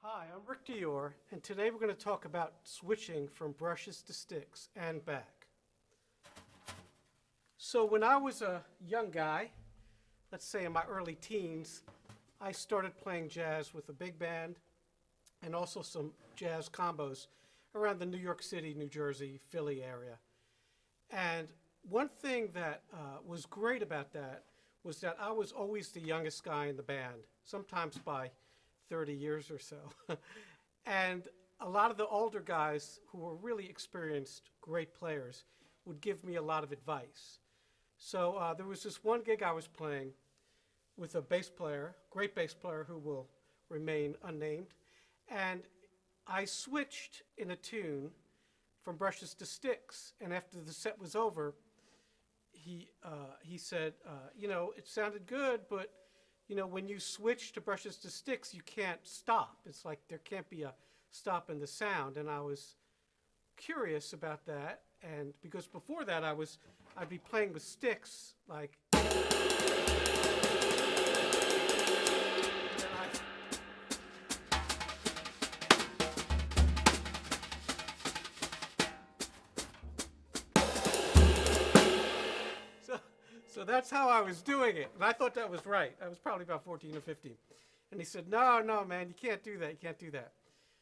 Hi, I'm Rick Dior, and today we're going to talk about switching from brushes to sticks and back. So when I was a young guy, let's say in my early teens, I started playing jazz with a big band and also some jazz combos around the New York City, New Jersey, Philly area. And one thing that was great about that was that I was always the youngest guy in the band, sometimes by 30 years or so. And a lot of the older guys who were really experienced, great players, would give me a lot of advice. So there was this one gig I was playing with a bass player, great bass player who will remain unnamed, and I switched in a tune from brushes to sticks, and after the set was over, he said, it sounded good, but when you switch to brushes to sticks, you can't stop. It's like there can't be a stop in the sound. And I was curious about that. And because before that, I'd be playing with sticks, like. So that's how I was doing it. And I thought that was right. I was probably about 14 or 15. And he said, no, man, you can't do that. You can't do that.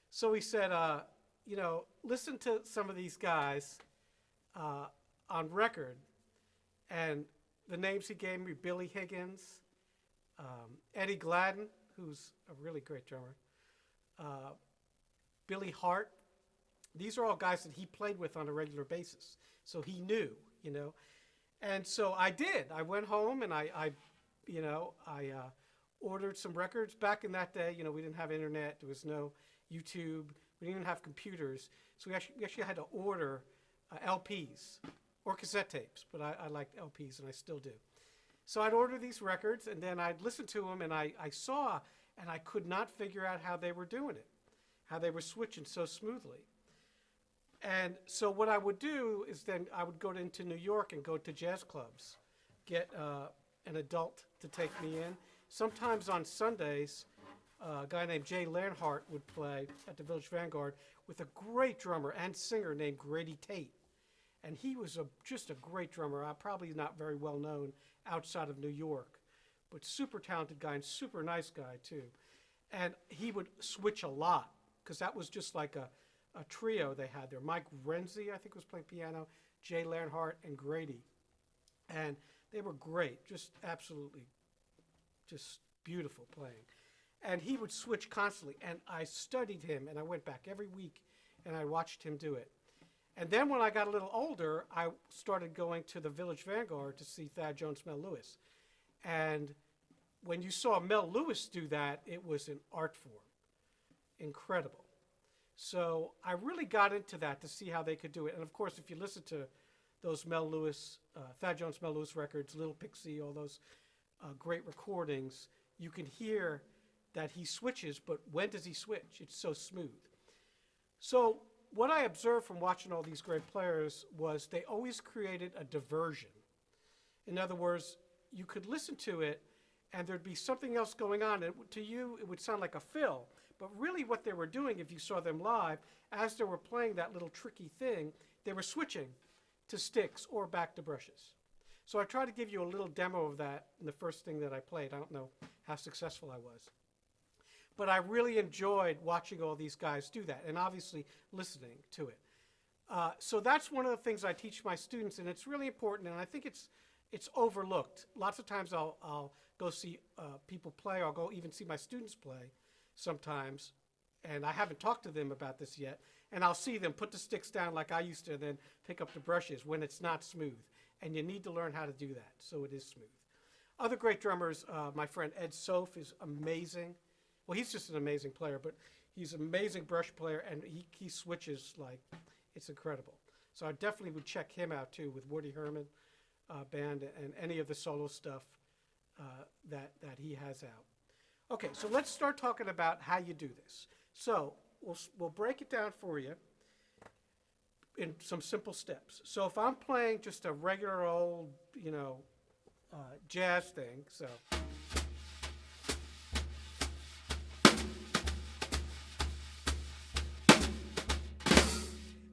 So he said, listen to some of these guys on record. And the names he gave me, Billy Higgins, Eddie Gladden, who's a really great drummer, Billy Hart. These are all guys that he played with on a regular basis. So he knew, And so I did. I went home and I ordered some records. Back in that day, we didn't have internet. There was no YouTube. We didn't even have computers. So we actually had to order LPs or cassette tapes. But I liked LPs, and I still do. So I'd order these records, and then I'd listen to them, and I saw, and I could not figure out how they were doing it, how they were switching so smoothly. And so what I would do is then I would go into New York and go to jazz clubs, get an adult to take me in. Sometimes on Sundays, a guy named Jay Learnhardt would play at the Village Vanguard with a great drummer and singer named Grady Tate. And he was just a great drummer, probably not very well known outside of New York, but super talented guy and super nice guy too. And he would switch a lot because that was just like a trio they had there. Mike Renzi, I think, was playing piano, Jay Learnhardt, and Grady. And they were great, just absolutely just beautiful playing. And he would switch constantly. And I studied him, and I went back every week, and I watched him do it. And then when I got a little older, I started going to the Village Vanguard to see Thad Jones, Mel Lewis. And when you saw Mel Lewis do that, it was an art form. Incredible. So I really got into that to see how they could do it. And of course, if you listen to those Mel Lewis, Thad Jones, Mel Lewis records, Little Pixie, all those great recordings, you can hear that he switches, but when does he switch? It's so smooth. So what I observed from watching all these great players was they always created a diversion. In other words, you could listen to it and there'd be something else going on. And to you, it would sound like a fill. But really what they were doing, if you saw them live, as they were playing that little tricky thing, they were switching to sticks or back to brushes. So I tried to give you a little demo of that in the first thing that I played. I don't know how successful I was. But I really enjoyed watching all these guys do that and obviously listening to it. So that's one of the things I teach my students, and it's really important, and I think it's overlooked. Lots of times I'll go see people play, or I'll go even see my students play sometimes, and I haven't talked to them about this yet, and I'll see them put the sticks down like I used to and then pick up the brushes when it's not smooth, and you need to learn how to do that so it is smooth. Other great drummers, my friend Ed Soph is amazing. Well, he's just an amazing player, but he's an amazing brush player, and he switches like it's incredible. So I definitely would check him out too with Woody Herman band and any of the solo stuff that he has out. Okay, so let's start talking about how you do this. So we'll break it down for you in some simple steps. So if I'm playing just a regular old, jazz thing, so.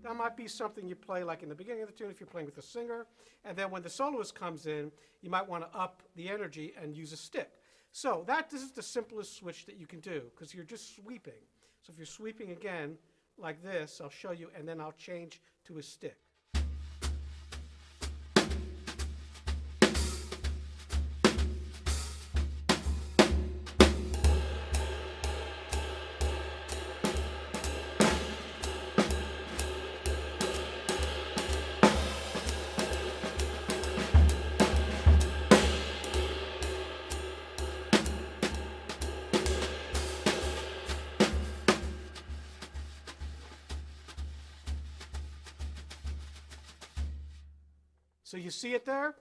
that might be something you play like in the beginning of the tune if you're playing with a singer. And then when the soloist comes in, you might want to up the energy and use a stick. So this is the simplest switch that you can do because you're just sweeping. So if you're sweeping again like this, I'll show you, and then I'll change to a stick. So you see it there?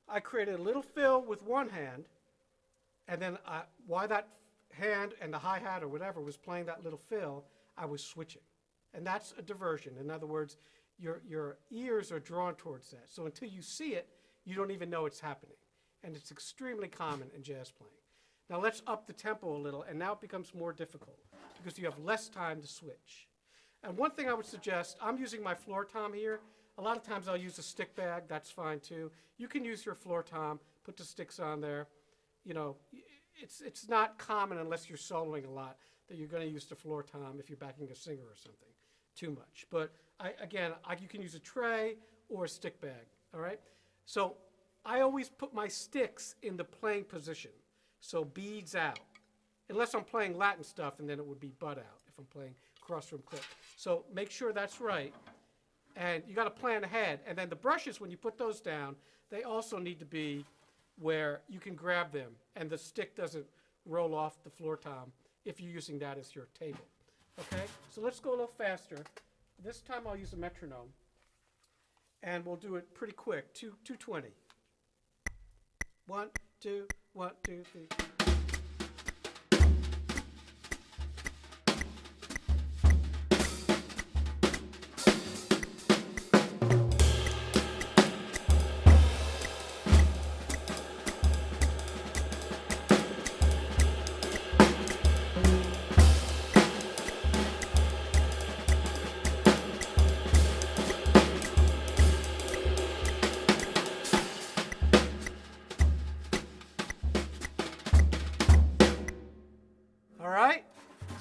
I created a little fill with one hand, and then while that hand and the hi-hat or whatever was playing that little fill, I was switching. And that's a diversion. In other words, your ears are drawn towards that. So until you see it, you don't even know it's happening. And it's extremely common in jazz playing. Now let's up the tempo a little, and now it becomes more difficult because you have less time to switch. And one thing I would suggest, I'm using my floor tom here. A lot of times I'll use a stick bag, that's fine too. You can use your floor tom, put the sticks on there. You know, it's not common unless you're soloing a lot that you're going to use the floor tom if you're backing a singer or something too much. But you can use a tray or a stick bag, all right? So I always put my sticks in the playing position, so beads out. Unless I'm playing Latin stuff, and then it would be butt out if I'm playing cross-room click. So make sure that's right. And you got to plan ahead. And then the brushes, when you put those down, they also need to be where you can grab them and the stick doesn't roll off the floor tom if you're using that as your table. Okay? So let's go a little faster. This time I'll use a metronome. And we'll do it pretty quick. 220. 1, 2, 1, 2, 3.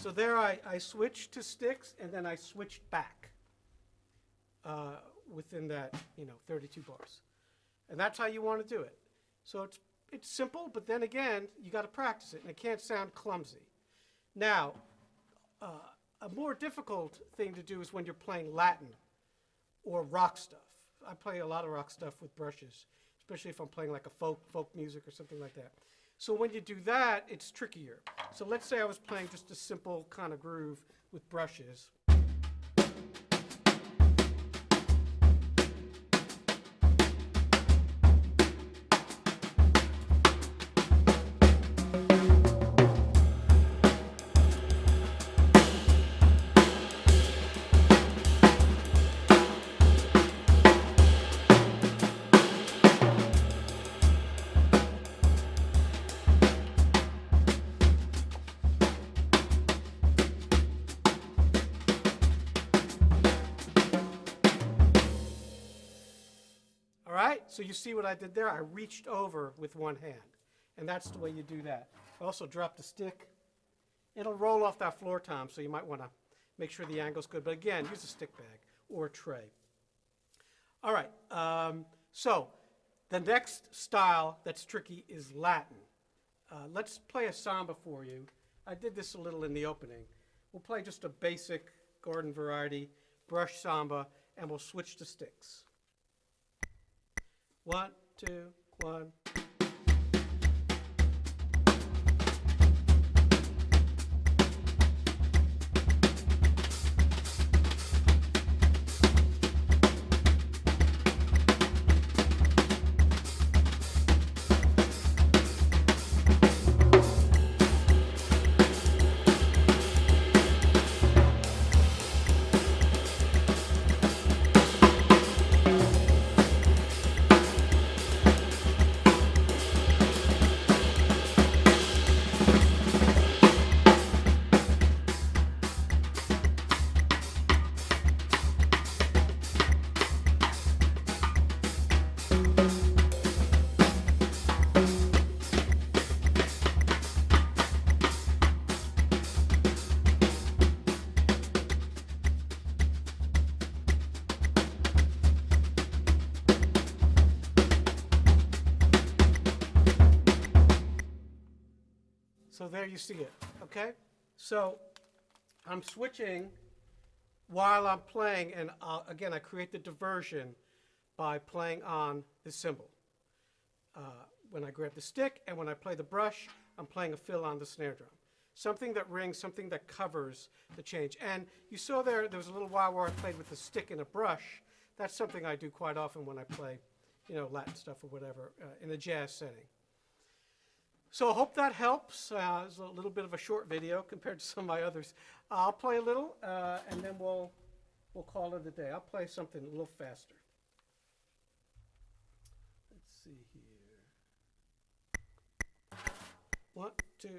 So there I switched to sticks, and then I switched back within that, 32 bars. And that's how you want to do it. So it's simple, but then again, you got to practice it, and it can't sound clumsy. Now, a more difficult thing to do is when you're playing Latin or rock stuff. I play a lot of rock stuff with brushes, especially if I'm playing like a folk music or something like that. So when you do that, it's trickier. So let's say I was playing just a simple kind of groove with brushes. So you see what I did there? I reached over with one hand, and that's the way you do that. I also dropped the stick. It'll roll off that floor tom, so you might want to make sure the angle's good. But again, use a stick bag or a tray. All right, so the next style that's tricky is Latin. Let's play a samba for you. I did this a little in the opening. We'll play just a basic garden variety brush samba, and we'll switch to sticks. 1, 2, 1. So there you see it, okay? So I'm switching while I'm playing, and again, I create the diversion by playing on the cymbal. When I grab the stick and when I play the brush, I'm playing a fill on the snare drum. Something that rings, something that covers the change. And you saw there was a little while where I played with a stick and a brush. That's something I do quite often when I play, you know, Latin stuff or whatever in a jazz setting. So I hope that helps. It's a little bit of a short video compared to some of my others. I'll play a little, and then we'll call it a day. I'll play something a little faster. Let's see here. 1, 2.